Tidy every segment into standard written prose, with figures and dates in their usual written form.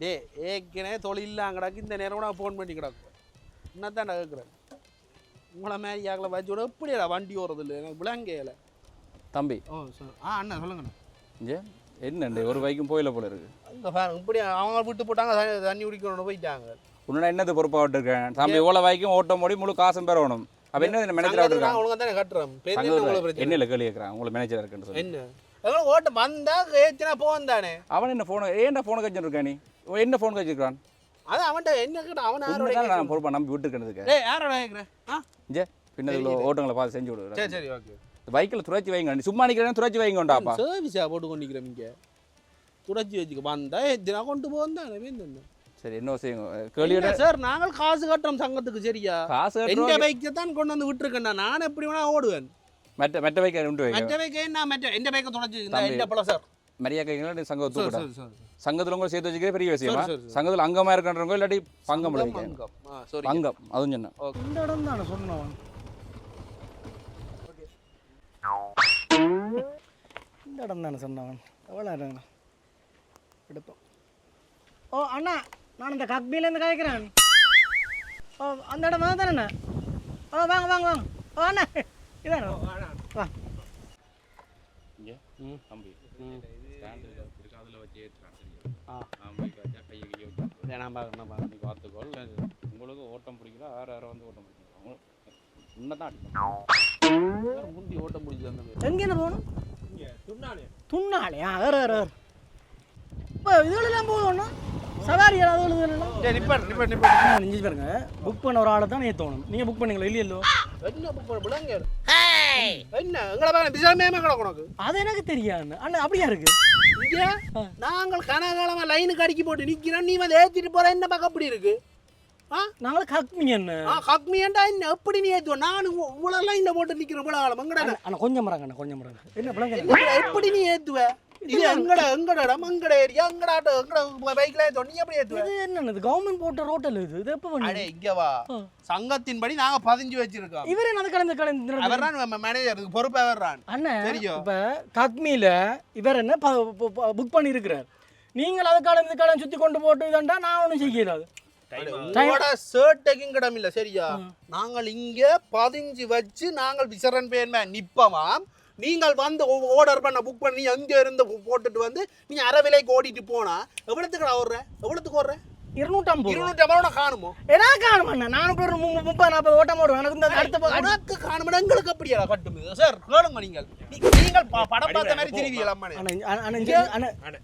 டே ஏற்கனவே தொழிலாம் கிடக்கு இந்த நேரம் கூட ஃபோன் பண்ணி கிடக்கும் என்னத்தான் நான் கேட்குறேன் உங்களை மாதிரி யாக்கில் வச்சு எப்படியா வண்டி ஓடுறது இல்லை எனக்கு விளங்கையில தம்பி சார் அண்ணா சொல்லுங்கண்ணா இங்கே என்னண்டு ஒரு பைக்கும் போயில போல இருக்கு இந்த பாருங்க இப்படி அவங்க விட்டு போட்டாங்க தண்ணி குடிக்கணும்னு போயிட்டாங்க உன்னோட என்னது பொறுப்பாக இருக்கேன் தம்பி இவ்வளோ பைக்கும் ஓட்ட முடி முழு காசும் பெறணும் அப்போ என்ன மேனேஜராக இருக்காங்க ஒழுங்காக தானே கட்டுறோம் என்ன கேள்வி கேட்குறான் உங்களை மேனேஜராக இருக்குன்னு சொல்லி என்ன ஓட்ட வந்தா ஏற்றினா போன் தானே அவன் என்ன ஃபோனை ஏன்டா ஃபோனை கழிச்சிருக்கான் நீ என்ன ஃபோன் கழிச்சிருக்கான் அது அவன்கிட்ட என்ன கேட்ட அவன் நான் பொறுப்பா நம்பி விட்டுருக்கிறதுக்கு யாரோட கேட்குறேன் இங்கே பின்னதுல ஓட்டங்களை பார்த்து செஞ்சு விடுறேன் சரி சரி ஓகே பைக்கில் துறைச்சி வைங்க சும்மா நிற்கிறேன் துறைச்சி வைங்கண்டாப்பா சர்வீஸாக போட்டு கொண்டு நிற்கிறேன் இங்கே துடைச்சி வச்சுக்க வந்தா எத்தினா கொண்டு போந்தானே சரி என்ன செய்யுங்க கேள்வி சார் நாங்கள் காசு கட்டுறோம் சங்கத்துக்கு சரியா காசு எந்த பைக்கை தான் கொண்டு வந்து விட்டுருக்கேன் நான் எப்படி வேணா ஓடுவேன் மெட்ட பைக்கை உண்டு வைக்க மற்ற பைக்கை நான் எந்த பைக்கை துடைச்சி எந்த பழம் சார் மரியாதைங்களா சங்கத்து கூட சங்கத்தில் உங்களை சேர்த்து வச்சுக்கிற பெரிய விஷயமா சங்கத்தில் அங்கமாக இருக்கிறவங்க இல்லாட்டி பங்கம் பங்கம் அதுவும் சொன்னேன் இந்த இடம் தானே சொன்னவன் இந்த இடம் தானே சொன்னவன் எவ்வளோ இடங்கண்ணா எடுப்போம் ஓ அண்ணா நான் இந்த கக்பிலேருந்து கேட்குறேன் ஓ அந்த இடம் தான் தானே ஓ வாங்க வாங்க வாங்க ஓ அண்ணா இதானே வா தம்பி அதில் வச்சு பார்த்துக்கோள் உங்களுக்கு ஓட்டம் பிடிக்கல யாரும் வந்து ஓட்டம் பிடிக்கல உன்னதான் அடிக்கும் முந்தி ஓட்டம் பிடிச்சது எங்கேன்னு போகணும் துண்ணாலே வேறு வேறு வேறு இப்போ இதுகளெல்லாம் போகணும் சவாரி நெஞ்சு பாருங்க புக் பண்ண ஒரு ஆளை தான் ஏற்றணும் நீங்கள் புக் பண்ணீங்களா இல்லையோ என்ன புக் பண்ண விளங்க என்ன எங்களை பாருங்க பிசாமே கிடக்கு அது எனக்கு தெரியாது அண்ணா அப்படியா இருக்கு இங்கே நாங்கள் கனகாலமாக லைனுக்கு அடிக்கி போட்டு நிற்கிறோம் நீ வந்து ஏற்றிட்டு போகிற என்ன பக்கம் அப்படி இருக்கு நாங்களும் கக்மி என்ன கக்மியண்டா என்ன எப்படி நீ ஏற்றுவோம் நானும் உங்களெல்லாம் இந்த போட்டு நிற்கிறேன் இவ்வளோ காலம் எங்கடா அண்ணா கொஞ்சம் மறாங்க அண்ணா கொஞ்சம் மறாங்க என்ன பிள்ளைங்க எப்படி நீ ஏற்றுவ இது எங்கட இடம் எங்கட ஏரியா எங்கட ஆட்டோ எங்கட பைக்ல ஏற்றுவோம் நீ எப்படி ஏற்றுவ இது என்னது கவர்மெண்ட் போட்ட ரோட்டல் இது எப்போ பண்ணி இங்கே வா சங்கத்தின்படி நாங்கள் 15 வச்சிருக்கோம் இவரே அது கலந்து அவர் தான் மேனேஜருக்கு பொறுப்பாக வர்றான் அண்ணன் இப்போ கக்மியில் இவர் என்ன புக் பண்ணியிருக்கிறார் நீங்கள் அதை கலந்து சுற்றி கொண்டு போட்டு இதண்டா நான் ஒன்றும் செய்யலாது கிடம் இல்ல சரியா நாங்கள் இங்க 15 வச்சு நாங்கள் விசரன் பேர்மே நிப்பமாம் நீங்கள் வந்து ஆர்டர் பண்ண புக் பண்ணி அங்க இருந்து போட்டுட்டு வந்து நீ அரை விலைக்கு ஓடிட்டு போனா எவ்வளவுக்கு ஓடுற எவ்வளவுக்கு ஓடுற 250 காணுமோ ஏன்னா காணும் அண்ணா நான் 30-40 ஓட்டம் ஓடுவேன் எனக்கு அடுத்த காணும் எங்களுக்கு அப்படியா கட்டும் சார் கேளுங்க நீங்கள் படம் பார்த்த மாதிரி திருவியல்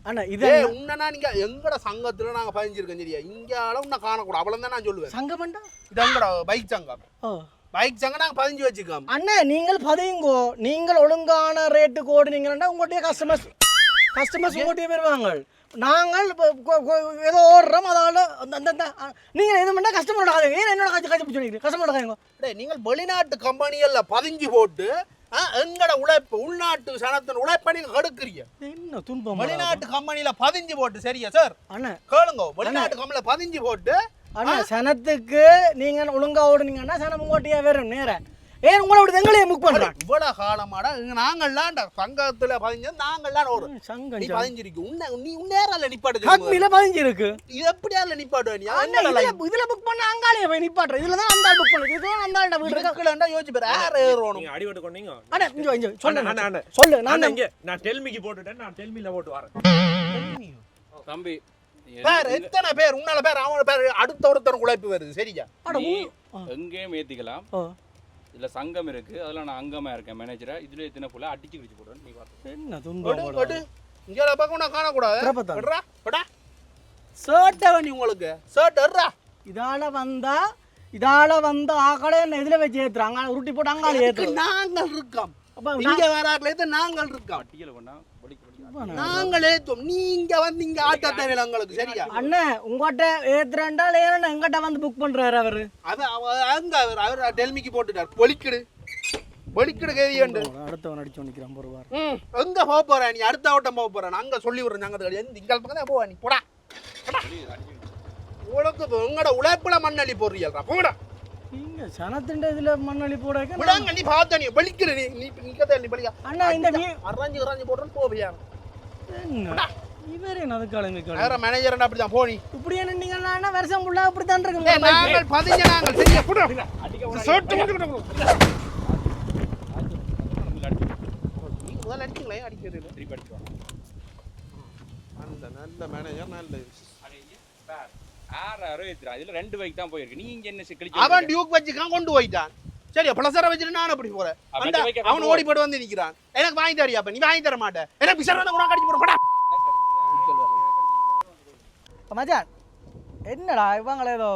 அண்ணா இது உன்னா நீங்க எங்கட சங்கத்துல நாங்க பதிஞ்சிருக்கோம் சரியா இங்க உன்ன காணக்கூடாது அவ்வளவு தான் நான் சொல்லுவேன் சங்கம்டா இது எங்கட பைக் சங்கம் பைக் சங்கம் நாங்க 15 வச்சுக்கோம் அண்ணா நீங்கள் பதிங்கோ நீங்கள் ஒழுங்கான ரேட்டுக்கு ஓடுனீங்கன்னா உங்கள்கிட்ட கஸ்டமர்ஸ் உங்கள்கிட்ட வருவாங்க நாங்கள் ஏதோ ஓடுறோம் அதால நீங்கள் எது பண்ணால் கஸ்டமரோட ஏன் என்னோட காய்ச்சி பிடிச்சி கஸ்டமரோட காய்ங்க நீங்கள் வெளிநாட்டு கம்பெனிகளில் 15 போட்டு எங்கட உழைப்பு உள்நாட்டு சனத்தின் உழைப்பை நீங்கள் கெடுக்கிறீங்க என்ன துன்பம் வெளிநாட்டு கம்பெனியில் 15 போட்டு சரியா சார் அண்ணா கேளுங்க வெளிநாட்டு கம்பெனியில் 15 போட்டு அண்ணா சனத்துக்கு நீங்கள் ஒழுங்கா ஓடுனீங்கன்னா சனம் உங்கள்கிட்டயே வரும் நேரம் ஏன் உங்களை விட்டு எங்களையே புக் பண்ணுறோம் இவ்வளவு காலமாடா நாங்கள்லாம் சங்கத்துல 15 நாங்கள்லாம் ஓடும் சங்கம் 15 இருக்கு நீ நேரில் நிப்பாட்டு கக்மில 15 இருக்கு இது எப்படியால நிப்பாட்டுவ நீ இதுல புக் பண்ண அங்காலே போய் நிப்பாட்டுற இதுல தான் அந்த புக் பண்ணு இது அந்த ஆள்ட வீடு இருக்கலண்டா யோசிச்சு பாரு யார் ஏறணும் நீங்க அடிவட்டு கொண்டீங்க அட இங்க சொல்லு சொல்லு நான் இங்க நான் டெல்மிக்கு போட்டுட்டேன் நான் டெல்மில போட்டு வரேன் தம்பி பேர் எத்தனை பேர் உன்னால பேர் அவனோட பேர் அடுத்த ஒருத்தர் உழைப்பு வருது சரியா எங்கேயும் ஏத்திக்கலாம் இதுல சங்கம் இருக்கு அதெல்லாம் நான் அங்கமா இருக்கேன் மேனேஜரா இதுல எத்தனை புள்ள அடிச்சு கிழிச்சு போடுறேன் நீ பாத்து என்ன துன்பம் இங்க பக்கம் நான் காண கூடாது படா படா ஷர்ட் நீ உங்களுக்கு ஷர்ட் எறா இதால வந்த ஆக்களே என்ன இதுல வச்சு ஏத்துறாங்க உருட்டி போட்டு அங்கால ஏத்து நாங்கள் இருக்கோம் இங்க வராங்களே நாங்கள் இருக்கோம் அட்டியில பண்ணா நாங்கள் ஏத்தும் நீங்க வந்து இங்க ஆட்டா தேவையில்ல உங்களுக்கு சரியா அண்ணே உங்ககிட்ட ஏத்துறேன்டா ஏன்னா எங்கிட்ட வந்து புக் பண்றாரு அவரு அது அங்க அவர் டெல்மிக்கு போட்டுட்டார் பொலிக்கடு கேதியண்டு அடுத்தவன் அடிச்சு நிக்கிறான் போறார் எங்க போக போற நீ அடுத்த ஓட்டம் போக போற நாங்க சொல்லி விடுறோம் நாங்க திங்கள் பக்கம் தான் போவா நீ போடா உனக்கு உங்களோட உழைப்புல மண்ணள்ளி போடுறீங்களா போடா நீங்க சனத்தின் இதுல மண்ணள்ளி போடாக்க விடாங்க நீ பார்த்த நீ பொலிக்கடு நீ நிக்கதே நீ பொலியா அண்ணா இந்த அரஞ்சு போடுறேன்னு போவியா என்ன இவரே நதுக்காலங்க வேற மேனேஜர் அப்படிதான் போனி இப்படி என்ன நீங்க வருஷம் ஃபுல்லா இப்படி தான் ஏய், இருக்குங்க நாங்கள் பதிஞ்ச நாங்கள் சரியா புடு நீங்க முதல்ல அடிச்சீங்களே அடிக்கிறது அந்த நல்ல மேனேஜர் நல்ல இதுல 2 பைக் தான் போயிருக்கு நீங்க என்ன அவன் டியூக் வச்சுக்கான் கொண்டு போயிட்டான் சரியா பிளஸரை வச்சுட்டு நான் அப்படி போறேன் அந்த அவன் ஓடி போட்டு வந்து நிக்கிறான் எனக்கு வாங்கி தரியா அப்ப நீ வாங்கி தர மாட்டேன் எனக்கு பிசர் வந்து கூட கடிச்சு போறா மச்சான் என்னடா இவங்கள ஏதோ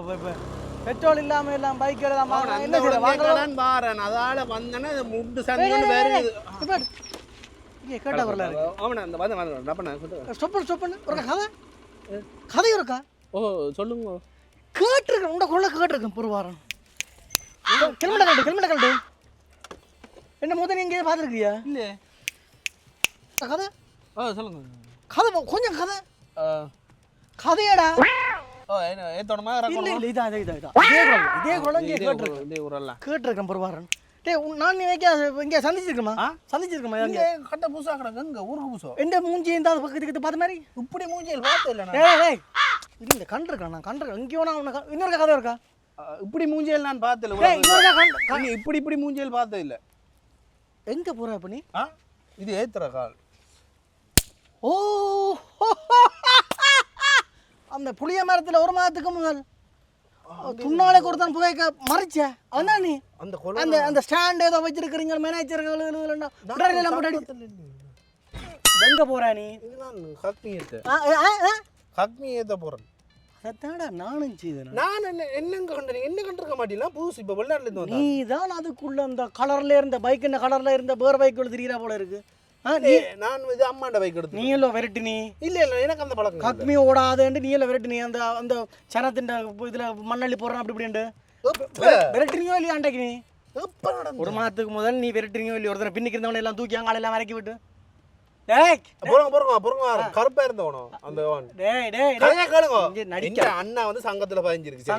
பெட்ரோல் இல்லாம எல்லாம் பைக் எல்லாம் என்ன செய்ய வாங்கலாம் பாறேன் அதால வந்தனே முண்டு சந்தோன்னு வேற இங்க கேட்டா வரல அவன அந்த வந்து என்ன பண்ண ஸ்டாப் பண்ணு ஒரு கதை இருக்கா ஓ சொல்லுங்க கேட்டிருக்கேன் உண்ட கொள்ள கேட்டிருக்கேன் ஒரு வாரம் கிளம்பிட்ட கண்டு என்ன முதல் நீங்க பார்த்துருக்கியா இல்லையே கதை சொல்லுங்க கதை கொஞ்சம் கதை கதையடா என்ன ஏத்தோடமா இல்ல இல்ல இதான் இதே குரல் இங்கே கேட்டிருக்கேன் ஒரு வாரம் டேய் நான் இங்கே சந்திச்சிருக்கமா இங்க கட்ட பூசா கிடக்கு இங்க ஊருக்கு பூசோ எந்த மூஞ்சி இந்த பக்கத்துக்கு பார்த்த மாதிரி இப்படி மூஞ்சியில் பார்த்தே இல்லை ஏய் இந்த கண்டிருக்கேன் நான் கண்டிருக்கேன் இங்கே வேணா இன்னொரு கதை இருக்கா இப்படி மூஞ்சியில் நான் பார்த்தல ஏய் இன்னொரு இப்படி மூஞ்சியில் பார்த்தது இல்லை எங்க போற அப்ப நீ இது ஏத்துற கால் ஓ அந்த புளிய மரத்துல ஒரு மாதத்துக்கு முதல் துண்ணாலே கொடுத்தான் புகைக்க மறைச்ச அதான் நீ அந்த அந்த அந்த ஸ்டாண்ட் ஏதோ வச்சிருக்கிறீங்க மேனேஜர்கள் எங்க போற நீ இதுதான் ஹக்மியத்தை ஆ போறேன் அதான்டா நானும் செய்தேன் நான் என்னங்க கண்டேன் என்ன கண்டிருக்க மாட்டீங்களா புதுசு இப்போ வெளிநாட்டுல இருந்து நீ தான் அதுக்குள்ள அந்த கலர்ல இருந்த பைக் என்ன கலர்ல இருந்த வேற பைக்குள்ள திரிகிறா போல இருக்கு நான் இது அம்மாண்ட பைக் எடுத்து நீ எல்லாம் விரட்டு நீ இல்ல எனக்கு அந்த பழக்கம் கக்மி ஓடாதேன்னு நீ எல்லாம் விரட்டு நீ அந்த அந்த சனத்தின் இதுல மண்ணள்ளி போடுறான் அப்படி இப்படின்ட்டு விரட்டுறீங்கோ இல்லையா அன்றைக்கு நீ ஒரு மாதத்துக்கு முதல் நீ விரட்டுறீங்கோ இல்லையா ஒருத்தர் பின்னிக்கு இருந்தவனை எல்லாம் தூக்கி அங்கால எல்லாம் இறக்கி விட்டு கருப்பா இருந்தவனும் அந்த அண்ணா வந்து சங்கத்துல பதிஞ்சிருக்கு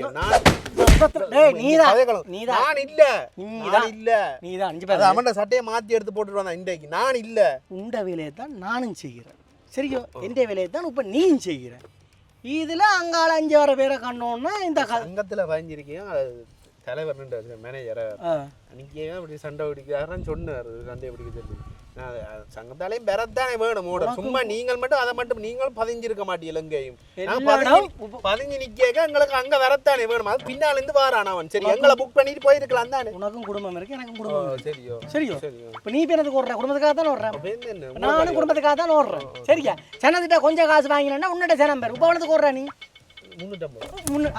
அவன் சட்டையை மாத்தி எடுத்து போட்டுட்டு வந்தான் இன்றைக்கு நான் இல்ல உண்ட வேலையை தான் நானும் செய்கிறேன் சரியோ எந்த வேலையை தான் இப்ப நீயும் செய்கிற இதுல அங்கால 5 வர பேரை கண்ணோன்னா இந்த சங்கத்துல பதிஞ்சிருக்கேன் தலைவர் மேனேஜர் அன்னைக்கே அப்படி சண்டை பிடிக்கிறாருன்னு சொன்னாரு சண்டை பிடிக்க சொல்லி சங்கத்தாலையும் பெறத்தானே வேணும் சும்மா நீங்கள் மட்டும் அதை மட்டும் நீங்கள் பதிஞ்சிருக்க மாட்டீங்க எங்கேயும் பதிஞ்சு நிக்க எங்களுக்கு அங்க வரத்தானே வேணும் அது பின்னால இருந்து வாரான் அவன் சரி எங்களை புக் பண்ணிட்டு போயிருக்கலாம் தானே உனக்கும் குடும்பம் இருக்கு எனக்கும் குடும்பம் சரியோ சரியோ இப்ப நீ பேருக்கு ஓடுற குடும்பத்துக்காக தான் ஓடுறேன் நானும் குடும்பத்துக்காக தான் ஓடுறேன் சரியா சனத்திட்ட கொஞ்சம் காசு வாங்கினா உன்னிட்ட சனம் பேர் இப்ப அவனுக்கு ஓடுற நீ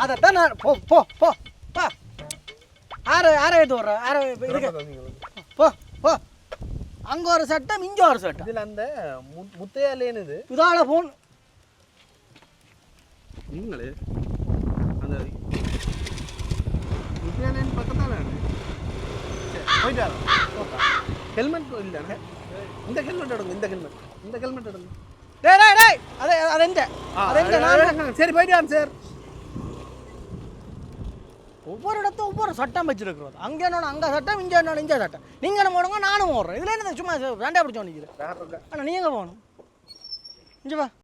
அதைத்தான் நான் போ போ போ போ ஆறு எது ஓடுற போ போ அங்க ஒரு சட்டம் இங்க ஒரு சட்டம் இதுல அந்த முத்தையாலேனுது இதால போன் நீங்களே அந்த முத்தையாலேன் பக்கத்தால போயிட்டா ஹெல்மெட் இல்ல இந்த ஹெல்மெட் எடுங்க இந்த ஹெல்மெட் எடுங்க டேய் அது நான் சரி போயிட்டான் சார் ஒவ்வொரு இடத்துல ஒவ்வொரு சட்டம் வச்சிருக்கிறோம் அங்கே என்னோட அங்கே சட்டம் இங்கே என்னோட இங்கே சட்டம் நீங்கள் என்ன போடுங்க நானும் ஓடுறேன் இதில் என்ன சும்மா வேண்டாம் பிடிச்சோம் நிற்கிறேன் ஆனால் நீங்கள் போகணும் இங்கே வா